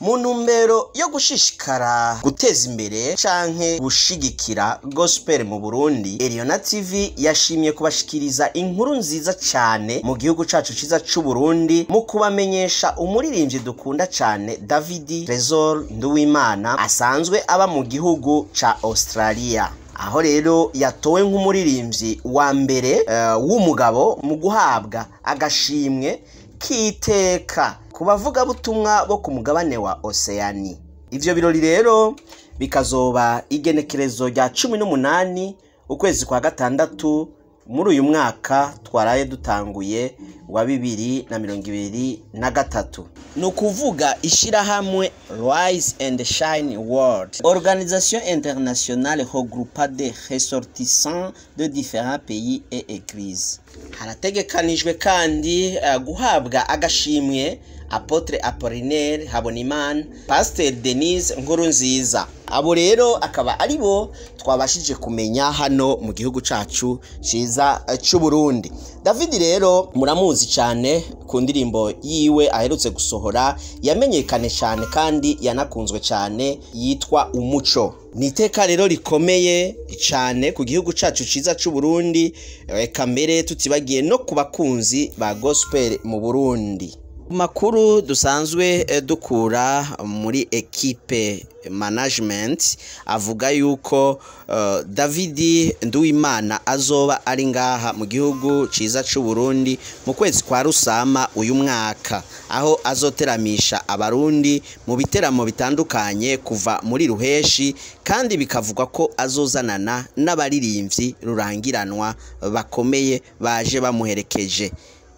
mu ntumbero yo gushishikara guteza imbere canke gushigikira gospel mu Burundi, Eliona TV yashimye kubashikiriza inkuru nziza cane mu gihugu cacu ciza c'u Burundi mu kubamenyesha umuririmbyi dukunda cane David Trésor Nduwimana asanzwe aba mu gihugu ca Australia. Aho rero yatowe nk'umuririmbyi wa mbere w'umugabo mu guhabwa agashimwe kiteka ku bavugabutumwa bo ku mugabane wa Oceani. Ivyo birori rero bikazoba igenekerezo rya 18 ukwezi kwa gatandatu muri uyu mwaka twaraye dutanguye wa 2023. Nukuvuga ishirahamwe Rise and Shine World, organisation internationale regroupant des ressortissants de différents pays et églises. Harategekanijwe kandi guhabwa agashimwe Apotre Apollinaire Habonimana, Pasteur Denise Nkurunziza. Abo rero akaba ari bo twabashije kumenya hano mu gihugu cacu ciza c'u Burundi. David rero muramuzi cyane ku ndirimbo yiwe aherutse gusohora yamenyekane cyane kandi yanakunzwe cyane yitwa Umuco. Niteka rero rikomeye cyane ku gihugu cacu ciza c'u Burundi, eka mbere tutibagiye no kubakunzi ba gospel mu Burundi. Makuru dusanzwe dukura muri equipe management avuga yuko David Nduwimana azoba ari ngaha mu gihugu ciza c'u Burundi mu kwezi kwa Rusama uyu mwaka, aho azoteramisha abarundi mu biteramo bitandukanye kuva muri Ruheshi, kandi bikavugwa ko azozanana n'abaririmbyi rurangiranwa bakomeye baje bamuherekeje.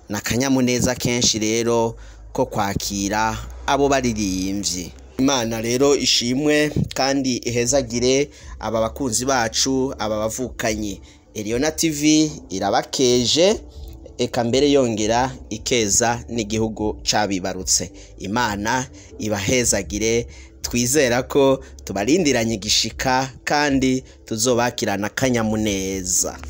Nakanyamuneza kenshi rero ko kwakira abo baririmbyi. Imana rero ishimwe kandi ihezagire aba bakunzi bacu, aba bavukanye. Eliona TV irabakeje, eka mbere yongera ikeza n'igihugu cabibarutse. Imana ibahezagire, twizera ko tubarindiranye igishika kandi tuzobakirana kanyamuneza.